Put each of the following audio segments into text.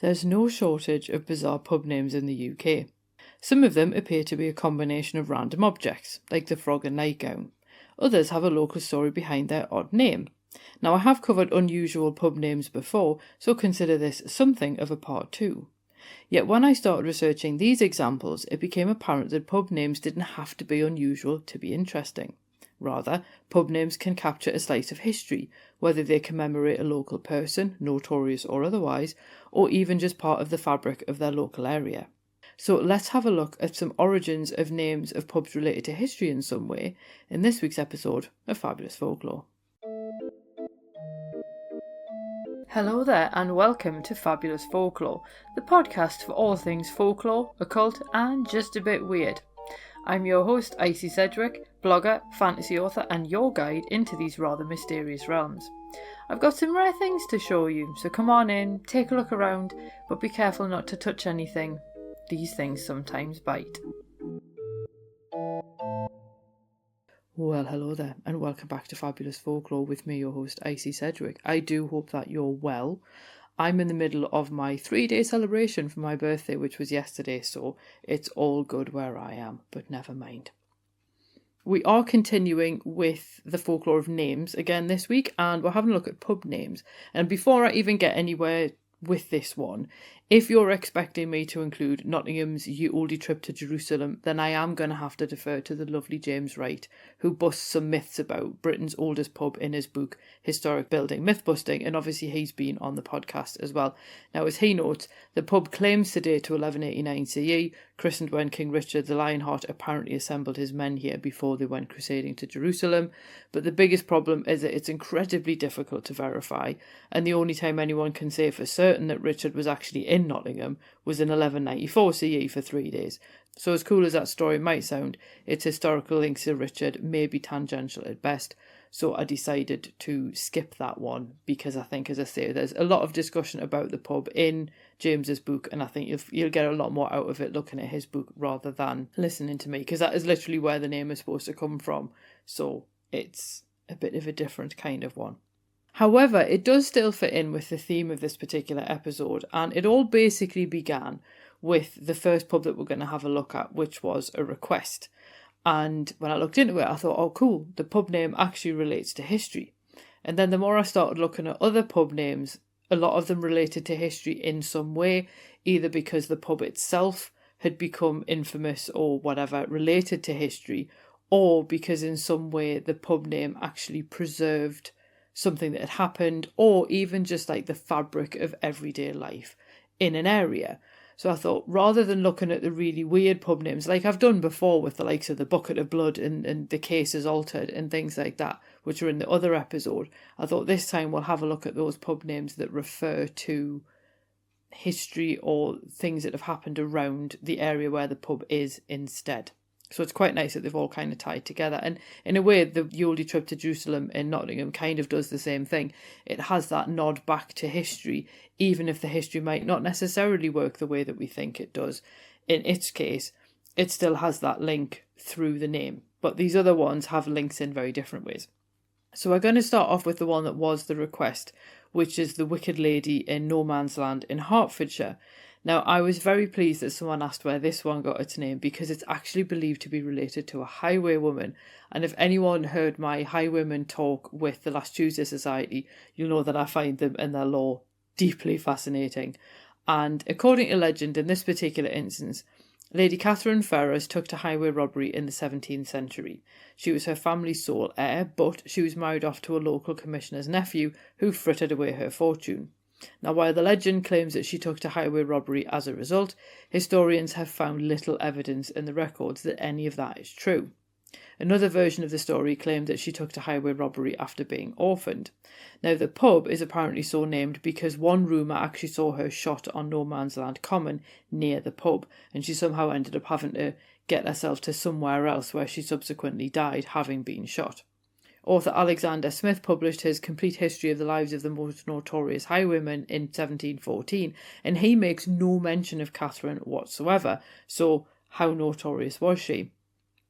There's no shortage of bizarre pub names in the UK. Some of them appear to be a combination of random objects, like the Frog and Nightgown. Others have a local story behind their odd name. Now, I have covered unusual pub names before, so consider this something of a part 2. Yet when I started researching these examples, it became apparent that pub names didn't have to be unusual to be interesting. Rather, pub names can capture a slice of history, whether they commemorate a local person, notorious or otherwise, or even just part of the fabric of their local area. So let's have a look at some origins of names of pubs related to history in some way in this week's episode of Fabulous Folklore. Hello there and welcome to Fabulous Folklore, the podcast for all things folklore, occult and just a bit weird. I'm your host, Icy Sedgwick, blogger, fantasy author and your guide into these rather mysterious realms. I've got some rare things to show you, so come on in, take a look around, but be careful not to touch anything. These things sometimes bite. Well, hello there, and welcome back to Fabulous Folklore with me, your host, Icy Sedgwick. I do hope that you're well. I'm in the middle of my 3-day celebration for my birthday, which was yesterday, so it's all good where I am, but never mind. We are continuing with the folklore of names again this week, and we're having a look at pub names. And before I even get anywhere with this one, if you're expecting me to include Nottingham's Ye Olde Trip to Jerusalem, then I am going to have to defer to the lovely James Wright, who busts some myths about Britain's oldest pub in his book Historic Building Myth-Busting, and obviously he's been on the podcast as well. Now, as he notes, the pub claims to date to 1189 CE, christened when King Richard the Lionheart apparently assembled his men here before they went crusading to Jerusalem, but the biggest problem is that it's incredibly difficult to verify, and the only time anyone can say for certain that Richard was actually in Nottingham was in 1194 CE for 3 days. So as cool as that story might sound, its historical links to Richard may be tangential at best, so I decided to skip that one because I think, as I say, there's a lot of discussion about the pub in James's book, and I think you'll get a lot more out of it looking at his book rather than listening to me, because that is literally where the name is supposed to come from, so it's a bit of a different kind of one. However, it does still fit in with the theme of this particular episode, and it all basically began with the first pub that we're going to have a look at, which was a request. And when I looked into it, I thought, oh cool, the pub name actually relates to history. And then the more I started looking at other pub names, a lot of them related to history in some way, either because the pub itself had become infamous or whatever related to history, or because in some way the pub name actually preserved something that had happened, or even just like the fabric of everyday life in an area. So I thought, rather than looking at the really weird pub names, like I've done before with the likes of the Bucket of Blood and the Case is Altered and things like that, which are in the other episode, I thought this time we'll have a look at those pub names that refer to history or things that have happened around the area where the pub is instead. So it's quite nice that they've all kind of tied together. And in a way, the Ye Olde Trip to Jerusalem in Nottingham kind of does the same thing. It has that nod back to history, even if the history might not necessarily work the way that we think it does. In its case, it still has that link through the name. But these other ones have links in very different ways. So we're going to start off with the one that was the request, which is the Wicked Lady in No Man's Land in Hertfordshire. Now, I was very pleased that someone asked where this one got its name, because it's actually believed to be related to a highwaywoman. And if anyone heard my highwayman talk with the Last Tuesday Society, you'll know that I find them and their lore deeply fascinating. And according to legend, in this particular instance, Lady Catherine Ferrers took to highway robbery in the 17th century. She was her family's sole heir, but she was married off to a local commissioner's nephew who frittered away her fortune. Now, while the legend claims that she took to highway robbery as a result, historians have found little evidence in the records that any of that is true. Another version of the story claimed that she took to highway robbery after being orphaned. Now, the pub is apparently so named because one rumour actually saw her shot on No Man's Land Common near the pub, and she somehow ended up having to get herself to somewhere else where she subsequently died, having been shot. Author Alexander Smith published his Complete History of the Lives of the Most Notorious Highwaymen in 1714, and he makes no mention of Catherine whatsoever, so how notorious was she?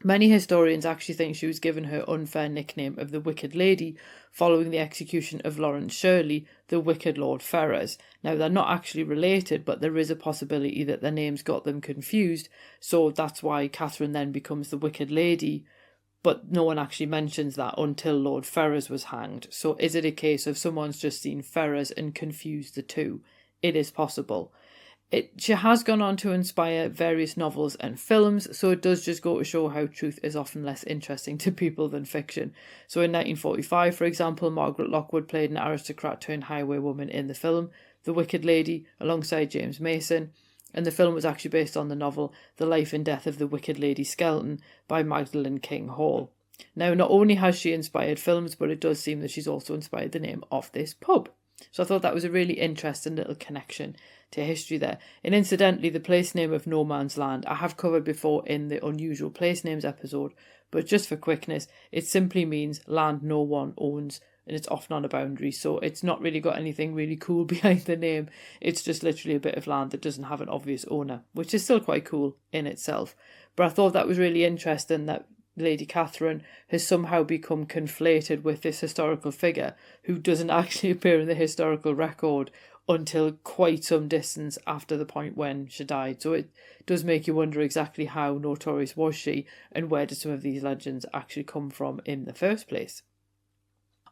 Many historians actually think she was given her unfair nickname of the Wicked Lady following the execution of Lawrence Shirley, the Wicked Lord Ferrers. Now, they're not actually related, but there is a possibility that their names got them confused, so that's why Catherine then becomes the Wicked Lady, but no one actually mentions that until Lord Ferrers was hanged. So is it a case of someone's just seen Ferrers and confused the two? It is possible. She has gone on to inspire various novels and films, so it does just go to show how truth is often less interesting to people than fiction. So in 1945, for example, Margaret Lockwood played an aristocrat turned highwaywoman in the film The Wicked Lady alongside James Mason, and the film was actually based on the novel The Life and Death of the Wicked Lady Skelton by Magdalen King Hall. Now, not only has she inspired films, but it does seem that she's also inspired the name of this pub. So I thought that was a really interesting little connection to history there. And incidentally, the place name of No Man's Land I have covered before in the Unusual Place Names episode, but just for quickness, it simply means land no one owns, and it's often on a boundary, so it's not really got anything really cool behind the name. It's just literally a bit of land that doesn't have an obvious owner, which is still quite cool in itself. But I thought that was really interesting that Lady Catherine has somehow become conflated with this historical figure who doesn't actually appear in the historical record until quite some distance after the point when she died. So it does make you wonder exactly how notorious was she, and where did some of these legends actually come from in the first place.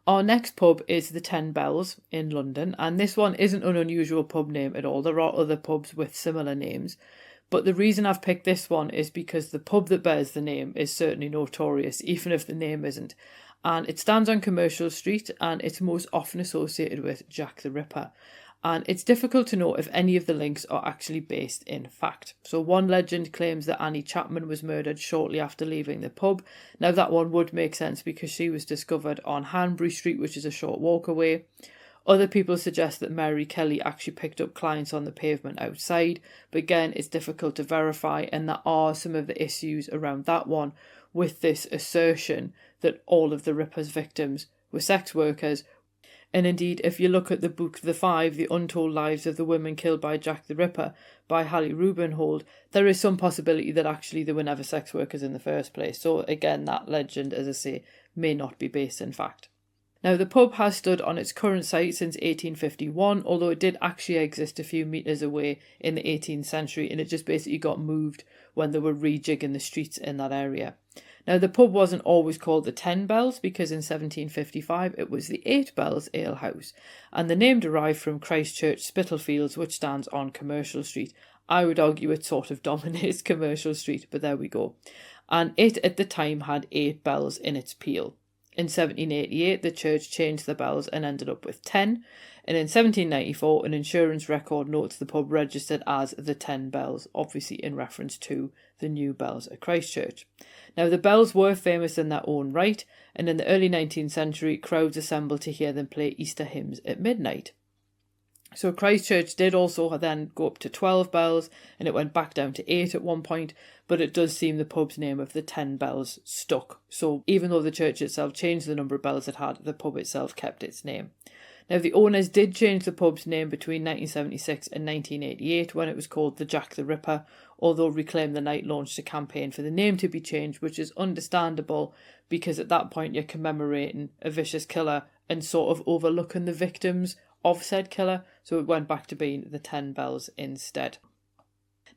Our next pub is the 10 Bells in London, and this one isn't an unusual pub name at all. There are other pubs with similar names, but the reason I've picked this one is because the pub that bears the name is certainly notorious, even if the name isn't. And it stands on Commercial Street, and it's most often associated with Jack the Ripper. And it's difficult to know if any of the links are actually based in fact. So one legend claims that Annie Chapman was murdered shortly after leaving the pub. Now that one would make sense because she was discovered on Hanbury Street, which is a short walk away. Other people suggest that Mary Kelly actually picked up clients on the pavement outside, but again, it's difficult to verify, and there are some of the issues around that one with this assertion that all of the Ripper's victims were sex workers. And indeed, if you look at the book The Five, The Untold Lives of the Women Killed by Jack the Ripper by Hallie Rubenhold, there is some possibility that actually they were never sex workers in the first place. So again, that legend, as I say, may not be based in fact. Now, the pub has stood on its current site since 1851, although it did actually exist a few metres away in the 18th century, and it just basically got moved when they were rejigging the streets in that area. Now, the pub wasn't always called the 10 Bells because in 1755 it was the 8 Bells Ale House, and the name derived from Christchurch Spitalfields, which stands on Commercial Street. I would argue it sort of dominates Commercial Street, but there we go. And it at the time had 8 bells in its peal. In 1788, the church changed the bells and ended up with 10. And in 1794, an insurance record notes the pub registered as the 10 Bells, obviously in reference to the new bells at Christchurch. Now, the bells were famous in their own right, and in the early 19th century, crowds assembled to hear them play Easter hymns at midnight. So Christchurch did also then go up to 12 bells, and it went back down to 8 at one point, but it does seem the pub's name of the 10 Bells stuck. So even though the church itself changed the number of bells it had, the pub itself kept its name. Now, the owners did change the pub's name between 1976 and 1988 when it was called the Jack the Ripper, although Reclaim the Night launched a campaign for the name to be changed, which is understandable because at that point you're commemorating a vicious killer and sort of overlooking the victims of said killer, so it went back to being the 10 Bells instead.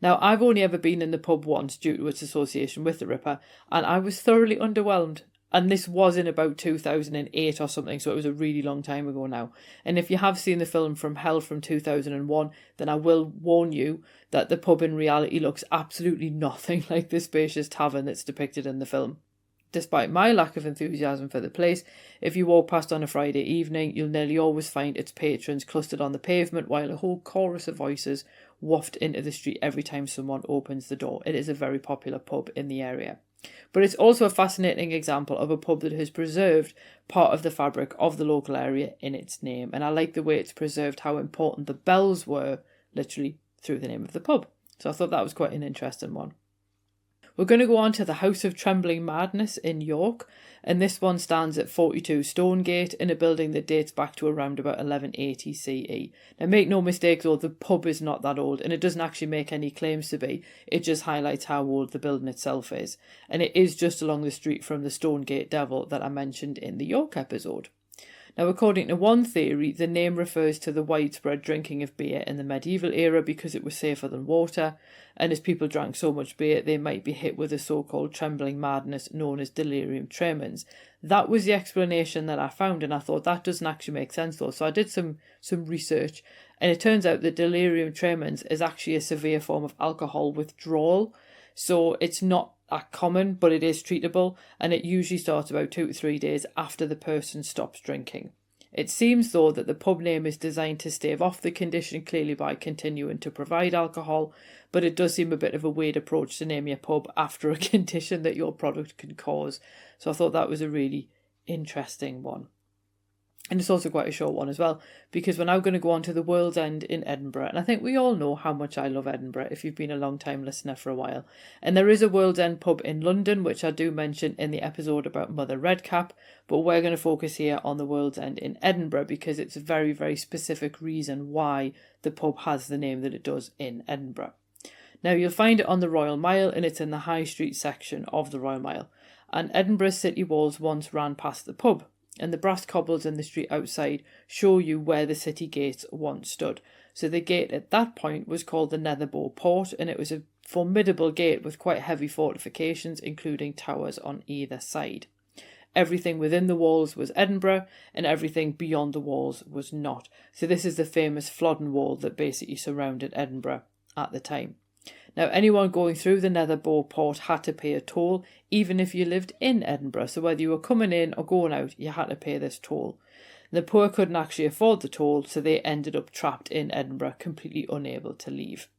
Now, I've only ever been in the pub once due to its association with the Ripper, and I was thoroughly underwhelmed. And this was in about 2008 or something, so it was a really long time ago now. And if you have seen the film From Hell from 2001, then I will warn you that the pub in reality looks absolutely nothing like the spacious tavern that's depicted in the film. Despite my lack of enthusiasm for the place, if you walk past on a Friday evening, you'll nearly always find its patrons clustered on the pavement while a whole chorus of voices waft into the street every time someone opens the door. It is a very popular pub in the area. But it's also a fascinating example of a pub that has preserved part of the fabric of the local area in its name. And I like the way it's preserved how important the bells were, literally, through the name of the pub. So I thought that was quite an interesting one. We're going to go on to the House of Trembling Madness in York, and this one stands at 42 Stonegate in a building that dates back to around about 1180 CE. Now make no mistake though, the pub is not that old, and it doesn't actually make any claims to be. It just highlights how old the building itself is, and it is just along the street from the Stonegate Devil that I mentioned in the York episode. Now, according to one theory, the name refers to the widespread drinking of beer in the medieval era because it was safer than water, and as people drank so much beer, they might be hit with a so-called trembling madness known as delirium tremens. That was the explanation that I found, and I thought that doesn't actually make sense though, so I did some research, and it turns out that delirium tremens is actually a severe form of alcohol withdrawal, so it's not that common, but it is treatable, and it usually starts about 2 to 3 days after the person stops drinking. It seems though that the pub name is designed to stave off the condition clearly by continuing to provide alcohol, but it does seem a bit of a weird approach to name your pub after a condition that your product can cause. So I thought that was a really interesting one. And it's also quite a short one as well, because we're now going to go on to the World's End in Edinburgh. And I think we all know how much I love Edinburgh if you've been a long time listener for a while. And there is a World's End pub in London, which I do mention in the episode about Mother Redcap. But we're going to focus here on the World's End in Edinburgh because it's a very, very specific reason why the pub has the name that it does in Edinburgh. Now, you'll find it on the Royal Mile, and it's in the High Street section of the Royal Mile. And Edinburgh's city walls once ran past the pub, and the brass cobbles in the street outside show you where the city gates once stood. So the gate at that point was called the Netherbow Port, and it was a formidable gate with quite heavy fortifications, including towers on either side. Everything within the walls was Edinburgh, and everything beyond the walls was not. So this is the famous Flodden Wall that basically surrounded Edinburgh at the time. Now, anyone going through the Netherbow Port had to pay a toll, even if you lived in Edinburgh. So whether you were coming in or going out, you had to pay this toll. The poor couldn't actually afford the toll, so they ended up trapped in Edinburgh, completely unable to leave.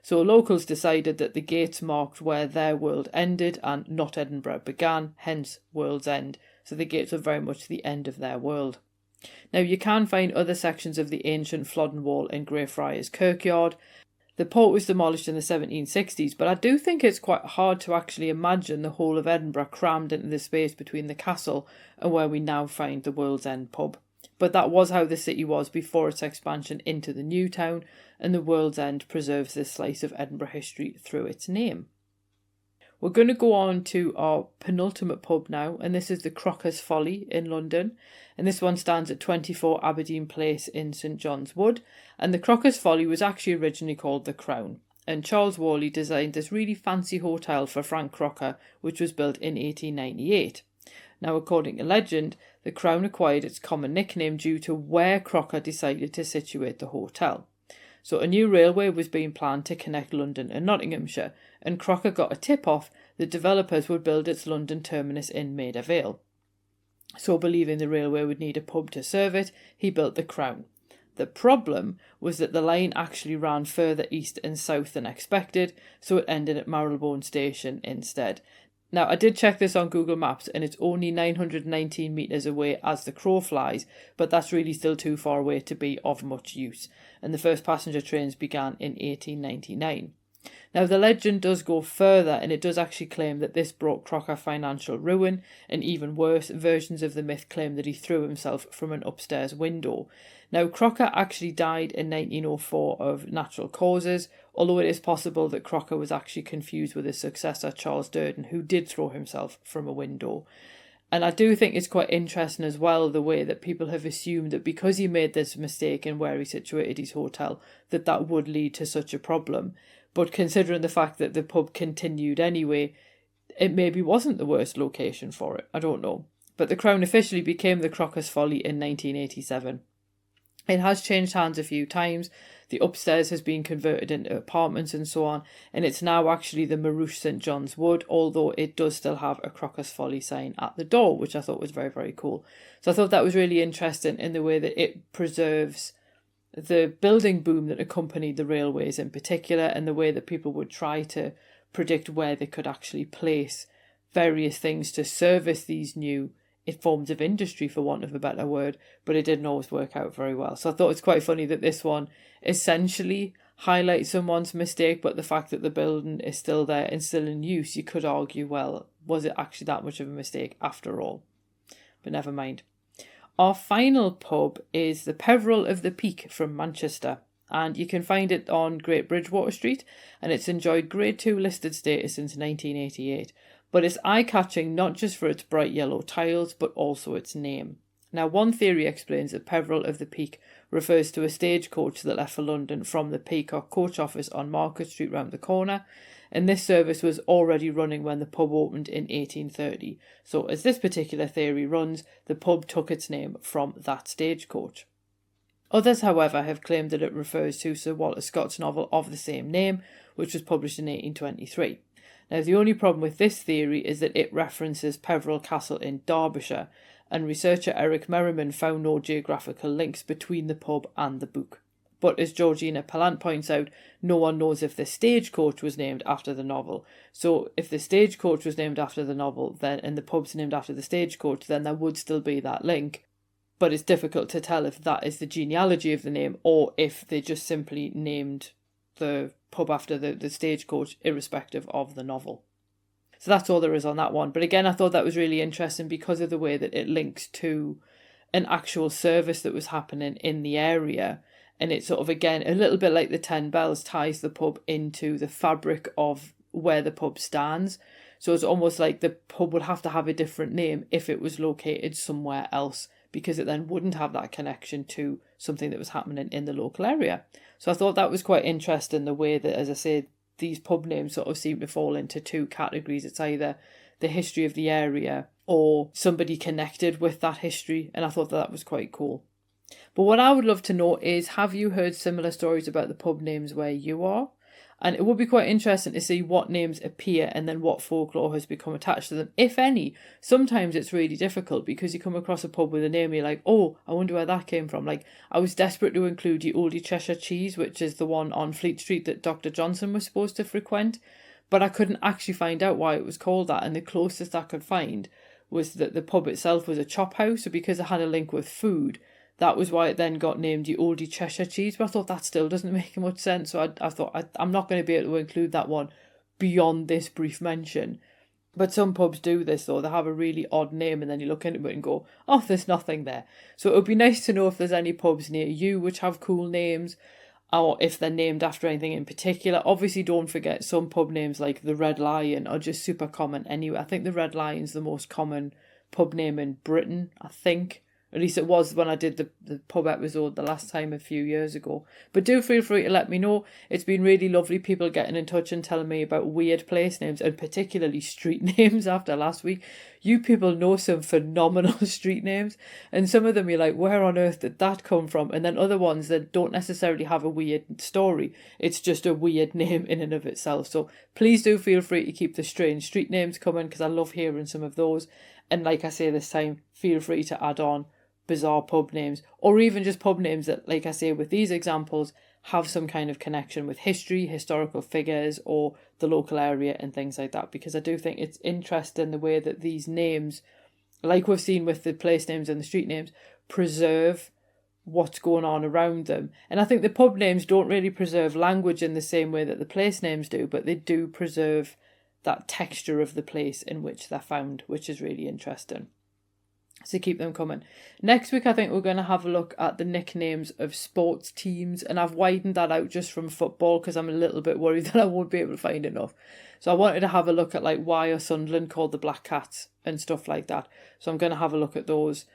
So locals decided that the gates marked where their world ended and not Edinburgh began, hence World's End. So the gates were very much the end of their world. Now, you can find other sections of the ancient Flodden Wall in Greyfriars Kirkyard. The port was demolished in the 1760s, but I do think it's quite hard to actually imagine the whole of Edinburgh crammed into the space between the castle and where we now find the World's End pub. But that was how the city was before its expansion into the new town, and the World's End preserves this slice of Edinburgh history through its name. We're going to go on to our penultimate pub now, and this is the Crocker's Folly in London. And this one stands at 24 Aberdeen Place in St John's Wood. And the Crocker's Folly was actually originally called the Crown. And Charles Worley designed this really fancy hotel for Frank Crocker, which was built in 1898. Now, according to legend, the Crown acquired its common nickname due to where Crocker decided to situate the hotel. So a new railway was being planned to connect London and Nottinghamshire, and Crocker got a tip-off that developers would build its London terminus in Maida Vale. So believing the railway would need a pub to serve it, he built the Crown. The problem was that the line actually ran further east and south than expected, so it ended at Marylebone Station instead. Now, I did check this on Google Maps, and it's only 919 metres away as the crow flies, but that's really still too far away to be of much use. And the first passenger trains began in 1899. Now, the legend does go further, and it does actually claim that this brought Crocker financial ruin, and even worse, versions of the myth claim that he threw himself from an upstairs window. Now, Crocker actually died in 1904 of natural causes, although it is possible that Crocker was actually confused with his successor, Charles Durden, who did throw himself from a window. And I do think it's quite interesting as well, the way that people have assumed that because he made this mistake in where he situated his hotel, that would lead to such a problem. But considering the fact that the pub continued anyway, it maybe wasn't the worst location for it. I don't know. But the Crown officially became the Crocker's Folly in 1987. It has changed hands a few times. The upstairs has been converted into apartments and so on, and it's now actually the Marouche St John's Wood, although it does still have a Crocker's Folly sign at the door, which I thought was very, very cool. So I thought that was really interesting in the way that it preserves the building boom that accompanied the railways in particular, and the way that people would try to predict where they could actually place various things to service these new forms of industry, for want of a better word, but it didn't always work out very well. So I thought it's quite funny that this one essentially highlight someone's mistake, but the fact that the building is still there and still in use, you could argue, well, was it actually that much of a mistake after all? But never mind. Our final pub is the Peveril of the Peak from Manchester, and you can find it on Great Bridgewater Street, and it's enjoyed Grade 2 listed status since 1988. But it's eye-catching not just for its bright yellow tiles, but also its name. Now, one theory explains that Peveril of the Peak refers to a stagecoach that left for London from the Peacock coach office on Market Street round the corner, and this service was already running when the pub opened in 1830. So, as this particular theory runs, the pub took its name from that stagecoach. Others, however, have claimed that it refers to Sir Walter Scott's novel of the same name, which was published in 1823. Now, the only problem with this theory is that it references Peveril Castle in Derbyshire, and researcher Eric Merriman found no geographical links between the pub and the book. But as Georgina Pallant points out, no one knows if the stagecoach was named after the novel. So if the stagecoach was named after the novel, then and the pub's named after the stagecoach, then there would still be that link. But it's difficult to tell if that is the genealogy of the name or if they just simply named the pub after the stagecoach, irrespective of the novel. So that's all there is on that one. But again, I thought that was really interesting because of the way that it links to an actual service that was happening in the area. And it's sort of, again, a little bit like the 10 Bells ties the pub into the fabric of where the pub stands. So it's almost like the pub would have to have a different name if it was located somewhere else, because it then wouldn't have that connection to something that was happening in the local area. So I thought that was quite interesting, the way that, as I said, these pub names sort of seem to fall into two categories. It's either the history of the area or somebody connected with that history, and I thought that was quite cool. But what I would love to know is, have you heard similar stories about the pub names where you are? And it would be quite interesting to see what names appear and then what folklore has become attached to them, if any. Sometimes it's really difficult because you come across a pub with a name and you're like, oh, I wonder where that came from. Like, I was desperate to include the Oldie Cheshire Cheese, which is the one on Fleet Street that Dr. Johnson was supposed to frequent, but I couldn't actually find out why it was called that, and the closest I could find was that the pub itself was a chop house, so because it had a link with food, that was why it then got named the Oldie Cheshire Cheese. But I thought that still doesn't make much sense. So I thought I'm not going to be able to include that one beyond this brief mention. But some pubs do this, though. They have a really odd name and then you look into it and go, oh, there's nothing there. So it would be nice to know if there's any pubs near you which have cool names, or if they're named after anything in particular. Obviously, don't forget some pub names like the Red Lion are just super common anyway. I think the Red Lion's the most common pub name in Britain, I think. At least it was when I did the pub episode the last time a few years ago. But do feel free to let me know. It's been really lovely, people getting in touch and telling me about weird place names and particularly street names after last week. You people know some phenomenal street names, and some of them you're like, where on earth did that come from? And then other ones that don't necessarily have a weird story. It's just a weird name in and of itself. So please do feel free to keep the strange street names coming, because I love hearing some of those. And like I say this time, feel free to add on bizarre pub names, or even just pub names that, like I say with these examples, have some kind of connection with history, historical figures, or the local area and things like that, because I do think it's interesting the way that these names, like we've seen with the place names and the street names, preserve what's going on around them. And I think the pub names don't really preserve language in the same way that the place names do, but they do preserve that texture of the place in which they're found, which is really interesting. So keep them coming. Next week, I think we're going to have a look at the nicknames of sports teams, and I've widened that out just from football because I'm a little bit worried that I won't be able to find enough. So I wanted to have a look at like why are Sunderland called the Black Cats and stuff like that. So I'm going to have a look at those.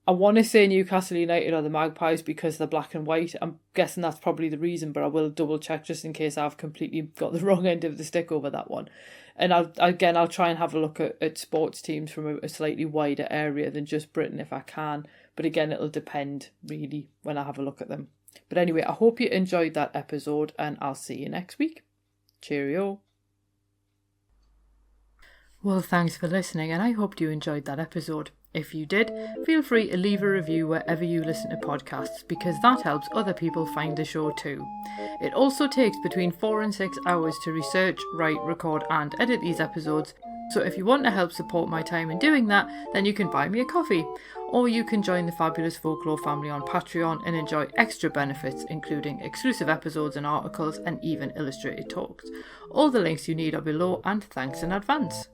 I want to say Newcastle United are the Magpies because they're black and white. I'm guessing that's probably the reason, but I will double check just in case I've completely got the wrong end of the stick over that one. And I'll try and have a look at sports teams from a slightly wider area than just Britain if I can. But again, it'll depend really when I have a look at them. But anyway, I hope you enjoyed that episode, and I'll see you next week. Cheerio. Well, thanks for listening, and I hope you enjoyed that episode. If you did, feel free to leave a review wherever you listen to podcasts, because that helps other people find the show too. It also takes between 4 and 6 hours to research, write, record and edit these episodes, So if you want to help support my time in doing that, then you can buy me a coffee, or you can join the Fabulous Folklore family on Patreon and enjoy extra benefits, including exclusive episodes and articles and even illustrated talks. All the links you need are below, and thanks in advance.